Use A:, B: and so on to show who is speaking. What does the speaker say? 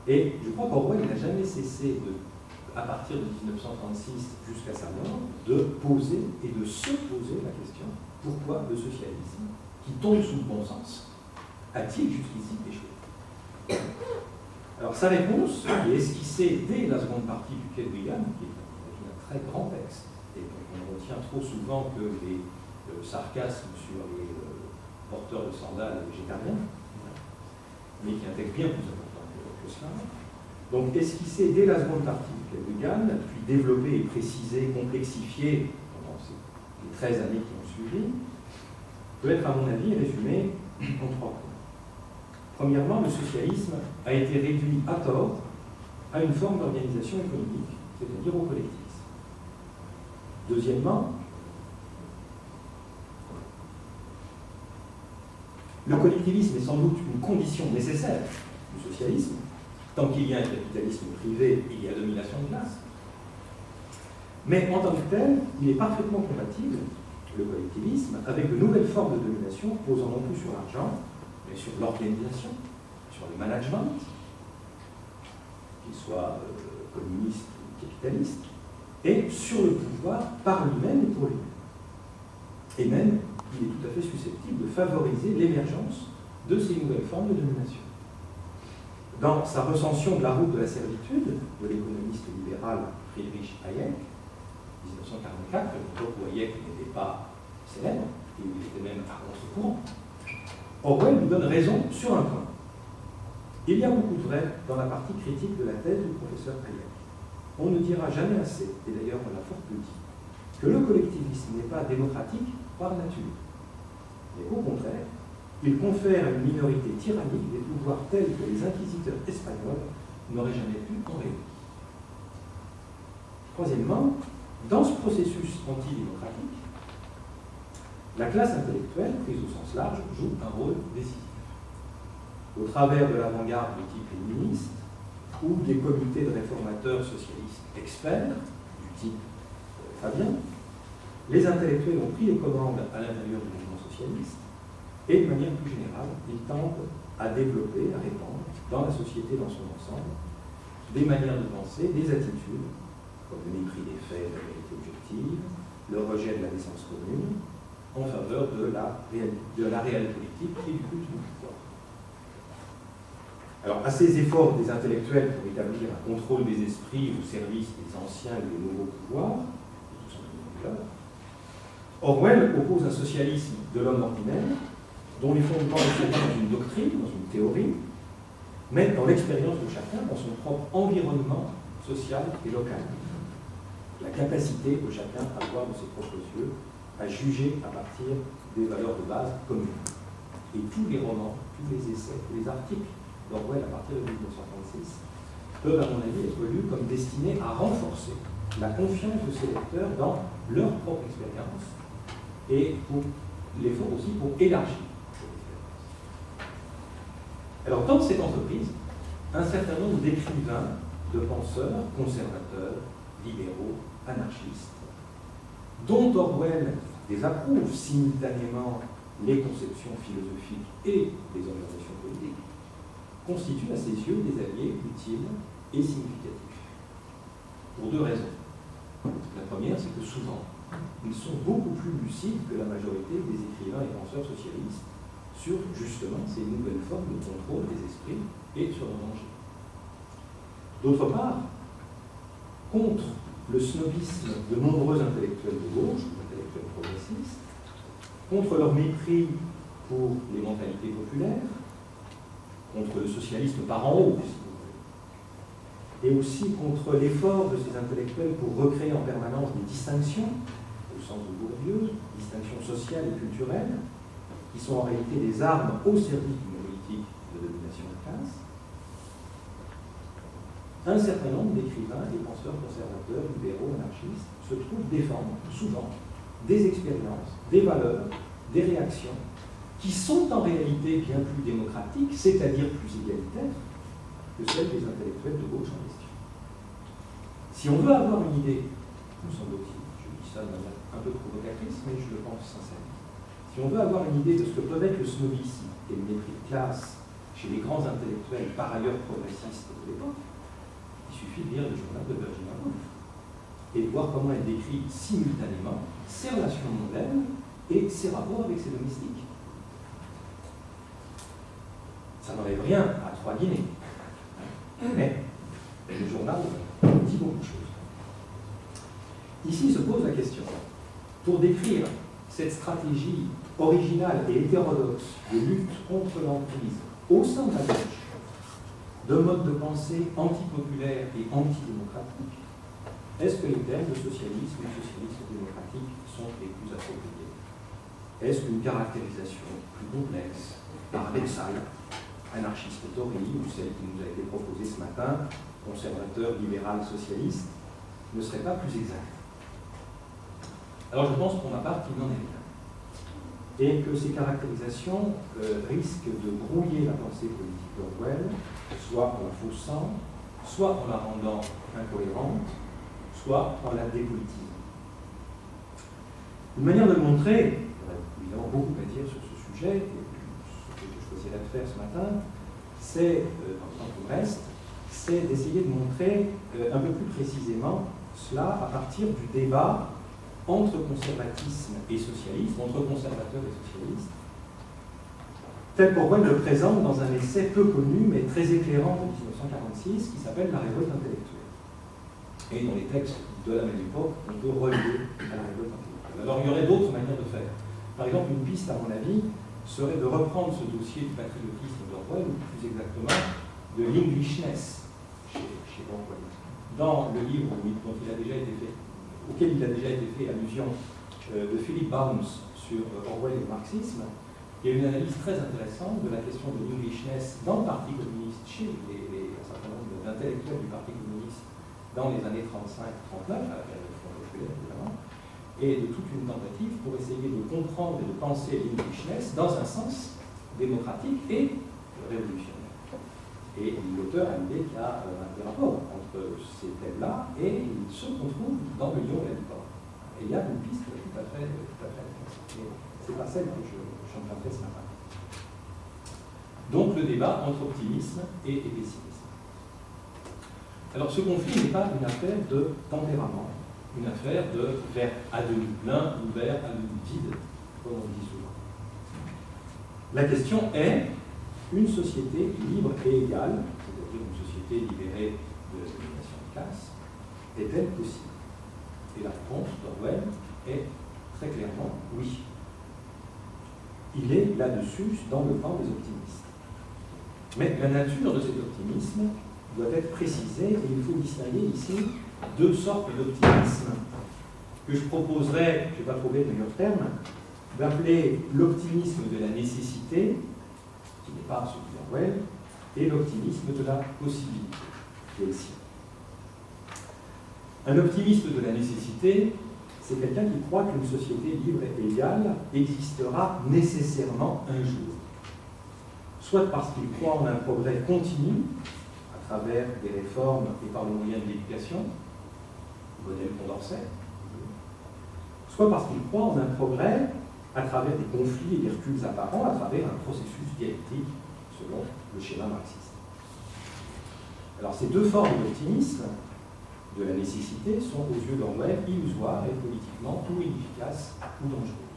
A: Et je crois qu'Orwell n'a jamais cessé, à partir de 1936 jusqu'à sa mort, de poser et de se poser la question: pourquoi le socialisme, qui tombe sous le bon sens, a-t-il jusqu'ici échoué? Alors sa réponse est esquissée dès la seconde partie du Quai de Wigan, qui est un très grand texte, et dont on retient trop souvent que les sarcasmes sur les porteurs de sandales végétariens, mais qui est un texte bien plus important que cela. Donc esquissé dès la seconde partie du Quai de Wigan, puis développé et précisé, complexifié pendant les 13 années qui ont suivi, peut être, à mon avis, résumé en 3 points. Premièrement, le socialisme a été réduit à tort à une forme d'organisation économique, c'est-à-dire au collectivisme. Deuxièmement, le collectivisme est sans doute une condition nécessaire du socialisme. Tant qu'il y a un capitalisme privé, il y a domination de classe. Mais en tant que tel, il est parfaitement compatible, le collectivisme, avec de nouvelles formes de domination posant non plus sur l'argent, mais sur l'organisation, sur le management, qu'il soit communiste ou capitaliste, et sur le pouvoir par lui-même et pour lui-même. Et même, il est tout à fait susceptible de favoriser l'émergence de ces nouvelles formes de domination. Dans sa recension de la route de la servitude de l'économiste libéral Friedrich Hayek, 1944, une époque où Hayek n'était pas célèbre, et où il était même à contre-courant, Orwell nous donne raison sur un point. Il y a beaucoup de vrai dans la partie critique de la thèse du professeur Hayek. On ne dira jamais assez, et d'ailleurs on l'a fort peu dit, que le collectivisme n'est pas démocratique par nature, mais qu'au contraire, il confère à une minorité tyrannique des pouvoirs tels que les inquisiteurs espagnols n'auraient jamais pu en rêver. Troisièmement, dans ce processus antidémocratique, la classe intellectuelle, prise au sens large, joue un rôle décisif. Au travers de l'avant-garde de type léniniste ou des comités de réformateurs socialistes experts, du type Fabien, les intellectuels ont pris les commandes à l'intérieur du mouvement socialiste et, de manière plus générale, ils tentent à développer, à répandre dans la société dans son ensemble des manières de penser, des attitudes, comme le mépris des faits et de la vérité objective, le rejet de la naissance commune, en faveur de la réelle politique et du culte du pouvoir. Alors, à ces efforts des intellectuels pour établir un contrôle des esprits au service des anciens et des nouveaux pouvoirs, et tout simplement, Orwell oppose un socialisme de l'homme ordinaire, dont les fondements ne sont pas dans une doctrine, dans une théorie, mais dans l'expérience de chacun, dans son propre environnement social et local. La capacité de chacun à voir de ses propres yeux, à juger à partir des valeurs de base communes. Et tous les romans, tous les essais, tous les articles d'Orwell à partir de 1936 peuvent, à mon avis, être lus comme destinés à renforcer la confiance de ces lecteurs dans leur propre expérience et pour l'effort aussi pour élargir cette expérience. Alors, dans cette entreprise, un certain nombre d'écrivains, de penseurs, conservateurs, libéraux, anarchistes, dont Orwell désapprouve simultanément les conceptions philosophiques et les organisations politiques, constituent à ses yeux des alliés utiles et significatifs. Pour deux raisons. La première, c'est que souvent, ils sont beaucoup plus lucides que la majorité des écrivains et penseurs socialistes sur justement ces nouvelles formes de contrôle des esprits et sur leur danger. D'autre part, contre le snobisme de nombreux intellectuels de gauche, intellectuels progressistes, contre leur mépris pour les mentalités populaires, contre le socialisme par en haut, si vous voulez, et aussi contre l'effort de ces intellectuels pour recréer en permanence des distinctions, au sens de Bourdieu, distinctions sociales et culturelles, qui sont en réalité des armes au service d'une politique de domination de classe. Un certain nombre d'écrivains et penseurs conservateurs, libéraux, anarchistes se trouvent défendre souvent des expériences, des valeurs, des réactions qui sont en réalité bien plus démocratiques, c'est-à-dire plus égalitaires, que celles des intellectuels de gauche en question. Si on veut avoir une idée, me semble-t-il, je dis ça de manière un peu provocatrice, mais je le pense sincèrement, si on veut avoir une idée de ce que peuvent être le snobisme et le mépris de classe chez les grands intellectuels, par ailleurs progressistes de l'époque, il suffit de lire le journal de Virginia Woolf et de voir comment elle décrit simultanément ses relations mondaines et ses rapports avec ses domestiques. Ça n'enlève rien à 3 Guinées, mais le journal dit beaucoup de choses. Ici se pose la question, pour décrire cette stratégie originale et hétérodoxe de lutte contre l'emprise au sein de la gauche, de modes de pensée antipopulaires et antidémocratiques, est-ce que les termes de socialisme et socialisme démocratique sont les plus appropriés? Est-ce qu'une caractérisation plus complexe, paradoxale, anarchiste Tory, ou celle qui nous a été proposée ce matin, conservateur, libéral, socialiste, ne serait pas plus exacte? Alors je pense pour ma part qu'il n'en est rien. Et que ces caractérisations risquent de brouiller la pensée politique d'Orwell, soit en la faussant, soit en la rendant incohérente, soit en la dépolitisant. Une manière de le montrer, il y aurait évidemment beaucoup à dire sur ce sujet, et ce que je choisirais de faire ce matin, c'est, dans le temps qui me reste, c'est d'essayer de montrer un peu plus précisément cela à partir du débat entre conservatisme et socialisme, entre conservateurs et socialistes, tel qu'Orwell le présente dans un essai peu connu mais très éclairant de 1946 qui s'appelle La révolte intellectuelle. Et dans les textes de la même époque, on peut relier à la révolte intellectuelle. Alors il y aurait d'autres manières de faire. Par exemple, une piste, à mon avis, serait de reprendre ce dossier du patriotisme d'Orwell, ou plus exactement de l'Englishness chez Orwell. Dans le livre dont il a déjà été fait, auquel il a déjà été fait allusion de Philip Barnes sur Orwell et le marxisme, il y a une analyse très intéressante de la question de l'Englishness dans le Parti communiste, chez un certain nombre d'intellectuels du Parti communiste dans les années 35-39, à la période populaire évidemment, et de toute une tentative pour essayer de comprendre et de penser l'Englishness dans un sens démocratique et révolutionnaire. Et l'auteur a l'idée qu'il y a un rapport entre ces thèmes-là et ce qu'on trouve dans le Lyon et le Port. Et il y a une piste tout à fait intéressante. C'est pas celle que je emprunterai ce matin. Donc le débat entre optimisme et pessimisme. Alors ce conflit n'est pas une affaire de tempérament, une affaire de verre à demi plein ou verre à demi vide, comme on dit souvent. La question est une société libre et égale, c'est-à-dire une société libérée de la domination de classe, est-elle possible? Et la réponse d'Orwell est très clairement oui. Il est là-dessus dans le camp des optimistes. Mais la nature de cet optimisme doit être précisée et il faut distinguer ici 2 sortes d'optimisme que je proposerais, je n'ai pas trouvé de meilleur terme, d'appeler l'optimisme de la nécessité, qui n'est pas celui d'Orwell, et l'optimisme de la possibilité, qui est le sien. Un optimisme de la nécessité, c'est quelqu'un qui croit qu'une société libre et égale existera nécessairement un jour. Soit parce qu'il croit en un progrès continu, à travers des réformes et par le moyen de l'éducation, modèle Condorcet, soit parce qu'il croit en un progrès à travers des conflits et des reculs apparents, à travers un processus dialectique, selon le schéma marxiste. Alors ces 2 formes d'optimisme, de la nécessité, sont aux yeux d'Orwell illusoires et politiquement ou inefficaces ou dangereuses.